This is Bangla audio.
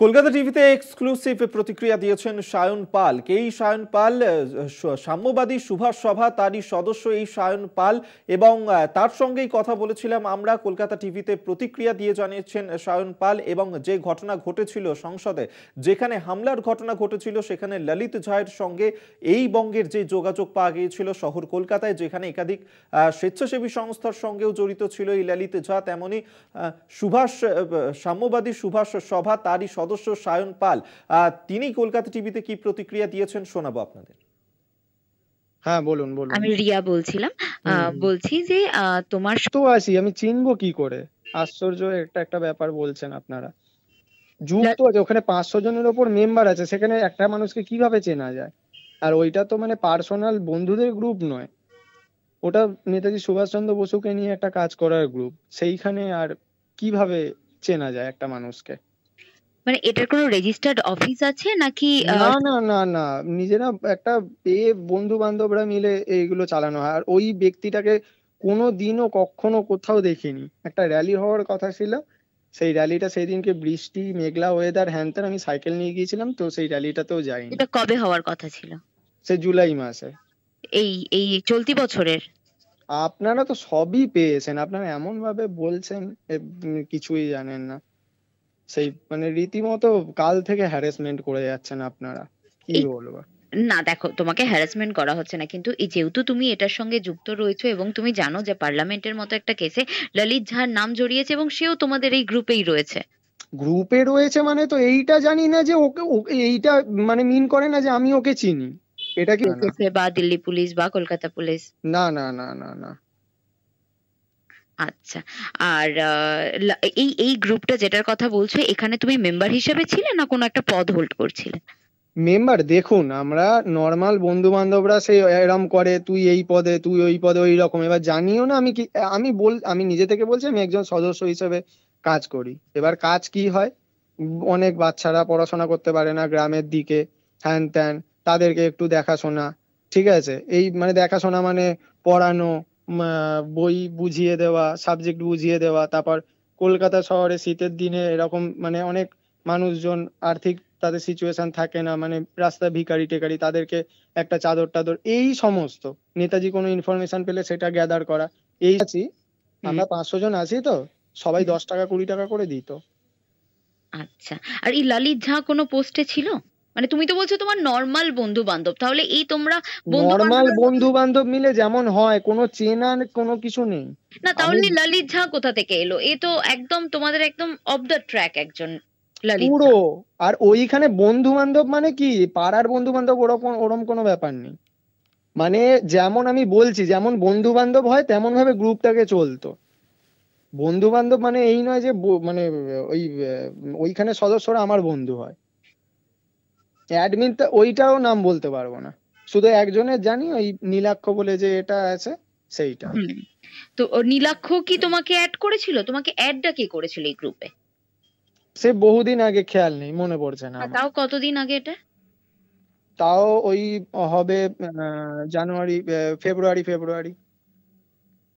কলকাতা টিভিতে এক্সক্লুসিভ প্রতিক্রিয়া দিয়েছেন সায়ন পাল। এই সায়ন পাল সাম্যবাদী সুভাষ সভা তারই সদস্য এই সায়ন পাল, এবং তার সঙ্গেই কথা বলেছিলাম আমরা। কলকাতা টিভিতে প্রতিক্রিয়া দিয়ে জানিয়েছেন সায়ন পাল, এবং যে ঘটনা ঘটেছিল সংসদে, যেখানে হামলার ঘটনা ঘটেছিল, সেখানে ললিত ঝায়ের সঙ্গে এই বঙ্গের যে যোগাযোগ পাওয়া গিয়েছিল শহর কলকাতায়, যেখানে একাধিক স্বেচ্ছাসেবী সংস্থার সঙ্গেও জড়িত ছিল এই ললিত ঝা, তেমনি সাম্যবাদী সুভাষ সভা তারই সদস্য সায়ন পাল। তিনি কলকাতা টিভিতে কি প্রতিক্রিয়া দিয়েছেন শোনাবো আপনাদের। হ্যাঁ বলুন বলুন। আমি রিয়া বলছিলাম। বলছি যে তোমার তো আছি, আমি চিনবো কি করে? আশ্চর্য একটা ব্যাপার বলছেন আপনারা। যুক্ত আছে, ওখানে 500 জনের ওপর মেম্বার আছে, সেখানে একটা মানুষকে কিভাবে চেনা যায়? আর ওইটা তো মানে পার্সোনাল বন্ধুদের গ্রুপ নয়, ওটা নেতাজি সুভাষচন্দ্র বসুকে নিয়ে একটা কাজ করার গ্রুপ। সেইখানে আর কিভাবে চেনা যায় একটা মানুষকে? মানে এটার কোনো রেজিস্টার্ড অফিস আছে নাকি? না না না না, নিজেরা একটা বন্ধু বান্ধবরা মিলে এইগুলো চালানো হয়। আর ওই ব্যক্তিটাকে কোনো দিনও কখনো কোথাও দেখিনি। একটা র্যালি হওয়ার কথা ছিল, সেই র্যালিটা সেই দিনকে বৃষ্টি মেঘলা ওয়েদার হ্যান ত্যান, আমি সাইকেল নিয়ে গিয়েছিলাম, তো সেই র্যালিটাতেও যাইনি। এটা কবে হওয়ার কথা ছিল? সে জুলাই মাসে। এই এই চলতি বছরের? আপনারা তো সবই পেয়েছেন, আপনারা এমন ভাবে বলছেন কিছুই জানেন না। সেই মানে রীতিমতো কাল থেকে হ্যারাসমেন্ট করে যাচ্ছেন আপনারা, কি বলবো। না দেখো, তোমাকে হ্যারাসমেন্ট করা হচ্ছে না, কিন্তু এই যেহেতু তুমি এটার সঙ্গে যুক্ত রয়েছো এবং তুমি জানো যে পার্লামেন্টের মতো একটা কেসে ললিত ঝার নাম জড়িয়েছে এবং সেও তোমাদের এই গ্রুপেই রয়েছে। গ্রুপে রয়েছে মানে তো এইটা জানি না যে ওকে এইটা মানে মিন করে না যে আমি ওকে চিনি, এটা কি কেসে বা দিল্লি পুলিশ বা কলকাতা পুলিশ? না না না না না। আচ্ছা। আর এই এই গ্রুপটা যেটার কথা বলছো, এখানে তুমি মেম্বার হিসেবে ছিলে না কোনো একটা পদ হোল্ড করছিলে? মেম্বার দেখুন, আমরা নর্মাল বন্ধু বান্ধবরা সে এরম করে, তুই এই পদে তুই ওই পদে, ওই রকম। এবার জানিও না আমি কি, আমি নিজে থেকে বলছি আমি একজন সদস্য হিসেবে কাজ করি। এবার কাজ কি হয়, অনেক বাচ্চারা পড়াশোনা করতে পারে না গ্রামের দিকে, হ্যান ত্যান, তাদেরকে একটু দেখাশোনা, ঠিক আছে? এই মানে দেখাশোনা মানে পড়ানো, বই বুঝিয়ে দেওয়া, সাবজেক্ট বুঝিয়ে দেওয়া। তারপর কলকাতা শহরে শীতের দিনে এরকম মানে অনেক মানুষজন আর্থিক তাদের সিচুয়েশন থাকে না, মানে রাস্তায় ভিখারি টেকারি, তাদেরকে একটা চাদর টাদর, এই সমস্ত নেতাজি কোনো ইনফরমেশন পেলে সেটা গ্যাদার করা। এই আছি, আমরা 500 জন আছি, তো সবাই 10 টাকা 20 টাকা করে দিত। আচ্ছা। আর এই ললিত ঝা কোনো পোস্টে ছিল? মানে তুমি তো বলছো তোমার নরমাল বন্ধু বান্ধব, তাহলে এই তোমরা নরমাল বন্ধু বান্ধব মিলে যেমন হয়, কোনো চেনা কোনো কিছু নেই। না, তাহলে ললিত ঝা কোথা থেকে এলো? এ তো একদম তোমাদের একদম অফ দ্য ট্র্যাক একজন ললিত পুরো। আর ওইখানে বন্ধু বান্ধব মানে কি, পাড়ার বন্ধু বান্ধব ওরকম ওরম কোনো ব্যাপার নেই। মানে যেমন আমি বলছি, যেমন বন্ধু বান্ধব হয় তেমন ভাবে গ্রুপটাকে চলতো। বন্ধু বান্ধব মানে এই নয় যে মানে ওই ওইখানে সদস্যরা আমার বন্ধু হয়। অ্যাডমিন ওইটাও নাম বলতে পারবো না, শুধু একজনের জানি, ওই নীলাক্ষ বলে যে এটা আছে, সেইটা। তো নীলাক্ষ কি তোমাকে অ্যাড করেছিল? তোমাকে অ্যাডটা কে করেছিল এই গ্রুপে? সে বহুদিন আগে, খেয়াল নেই, মনে পড়ছে না। তাও কতদিন আগে এটা? তাও ওই হবে জানুয়ারি ফেব্রুয়ারি।